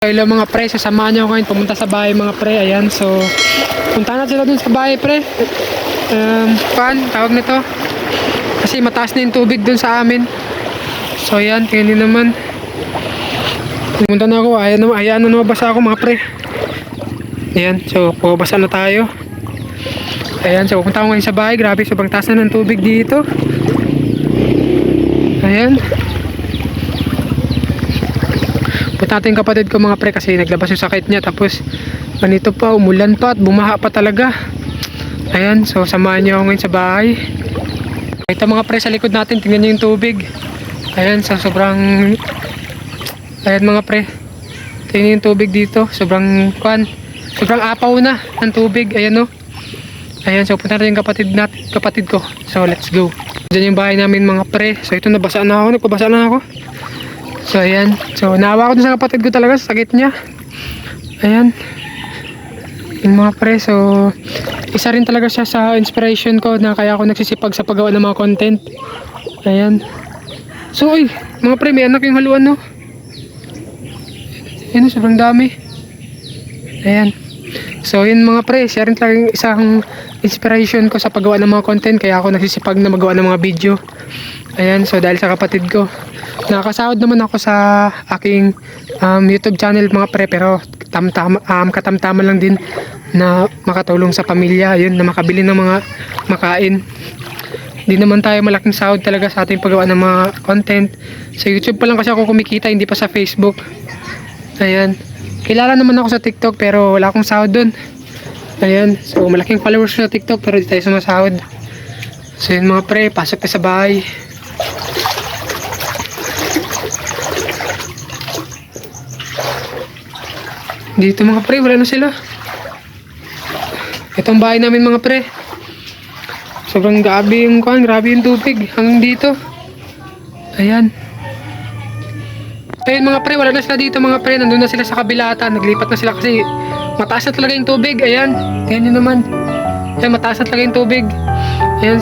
Hello mga pre, sasamahan niyo ako ngayon pumunta sa bahay mga pre. Ayan, so punta na sila dun sa bahay pre. Tawag nito kasi mataas na yung tubig dun sa amin. So ayan, tingnan niyo naman. Pumunta na ako, ayan na nabasa ako mga pre. Ayan, so pabasa na tayo. Ayan, so pupunta ako ngayon sa bahay. Grabe, sobrang taas na ng tubig dito. Ayan. Punta natin yung kapatid ko mga pre kasi naglabas yung sakit niya. Tapos ganito pa, umulan pa at bumaha pa talaga. Ayan, so samahan niyo ako ngayon sa bahay. Ito mga pre sa likod natin, tingnan niyo yung tubig. Ayan, so sobrang... Ayan mga pre, tingnan yung tubig dito. Sobrang apaw na ng tubig. Ayan no. Ayan, so punta natin yung kapatid ko. So let's go. Diyan yung bahay namin mga pre. So ito, nabasa na ako, nagpabasa na ako. So ayan, so naawa ko dun sa kapatid ko talaga sa sakit niya. Ayan yung mga pre, so isa rin talaga siya sa inspiration ko na kaya ako nagsisipag sa paggawa ng mga content. Ayan, so uy mga pre, may anak yung haluan no. Ayan, sobrang dami. Ayan, so yun mga pre, siya rin talagang isang inspiration ko sa paggawa ng mga content, kaya ako nagsisipag na magawa ng mga video. Ayan, so dahil sa kapatid ko, nakasahod naman ako sa aking YouTube channel mga pre, pero katamtaman lang din na makatulong sa pamilya, yun, na makabili ng mga makain. Hindi naman tayo malaking sahod talaga sa ating paggawa ng mga content. Sa YouTube pa lang kasi ako kumikita, hindi pa sa Facebook. Ayan, kilala naman ako sa TikTok pero wala akong sahod dun. Ayan, so malaking followers sa TikTok pero hindi tayo sumasahod. So yun mga pre, pasok na sa bahay. Dito mga pre, wala na sila. Itong bahay namin mga pre, sobrang grabe yung tubig hanggang dito. Ayan. Ayun mga pre, wala na sila dito mga pre. Nandun na sila sa kabila ata. Naglipat na sila kasi mataas na talaga yung tubig. Ayan, tingnan nyo naman. Ayan, mataas na talaga yung tubig. Ayan,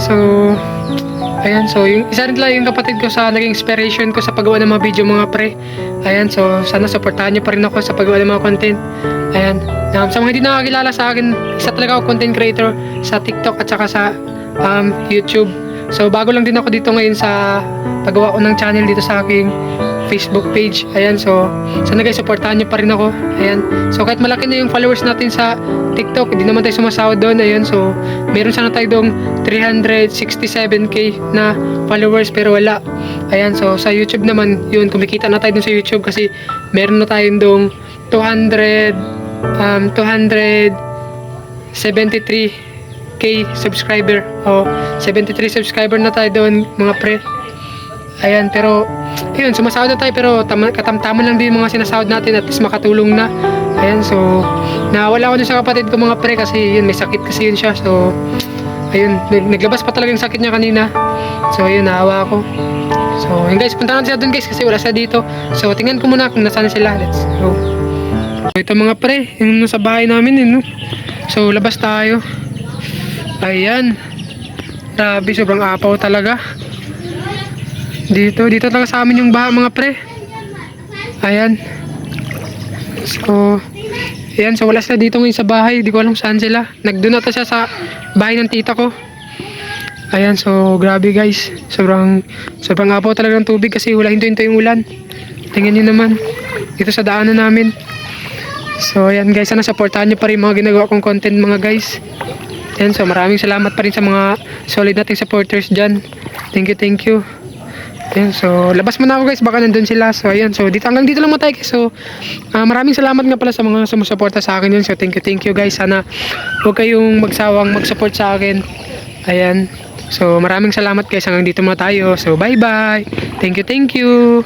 so yung isa rin talaga yung kapatid ko sa naging inspiration ko sa paggawa ng mga video mga pre. Ayan, so sana supportahan nyo pa rin ako sa paggawa ng mga content. Ayan, sa mga hindi nakakilala sa akin, isa talaga ako content creator sa TikTok at saka sa YouTube. So bago lang din ako dito ngayon sa paggawa ko ng channel dito sa aking Facebook page. Ayan, so sana guys, supportahan nyo pa rin ako. Ayan, so kahit malaki na yung followers natin sa TikTok, hindi naman tayo sumasahod doon. Ayan, so meron sana tayo doong 367k na followers pero wala. Ayan, so sa YouTube naman, yun, kumikita na tayo dun sa YouTube kasi meron na tayo doong 273k subscriber. O 73 subscriber na tayo doon mga pre. Ayan, pero ayun, sumasahod na tayo pero katamtaman lang din mga sinasahod natin, at least makatulong na. Ayan, so nawala ko dun sa kapatid ko mga pre kasi yun, may sakit kasi yun siya. So ayun, naglabas pa talaga yung sakit niya kanina. So ayun, naawa ako. So yun guys, punta natin sila dun guys kasi wala sila dito. So tingnan ko muna kung nasaan sila. Let's go. So ito mga pre, yung nasa bahay namin yun, no? So labas tayo. Ayan, grabe, sobrang apaw talaga. Dito talaga sa amin yung baha mga pre. Ayan. So ayan, so wala sila dito ngayon sa bahay. Di ko alam saan sila. Nagdoon ata siya sa bahay ng tita ko. Ayan, so grabe guys, sobrang apaw talaga ng tubig kasi wala hinto-hinto yung ulan. Tingnan nyo naman dito sa daanan namin. So ayan guys, sana supportahan nyo pa rin mga ginagawa kong content mga guys. Ayan, so maraming salamat pa rin sa mga solid nating supporters dyan. Thank you. Ayan, so labas muna ako guys, baka nandun sila. So ayan, so hanggang dito lang tayo guys. So maraming salamat nga pala sa mga sumusuporta sa akin yun. So thank you guys. Sana huwag kayong magsawang mag-support sa akin. Ayan, so maraming salamat guys, hanggang dito muna tayo. So bye bye. Thank you.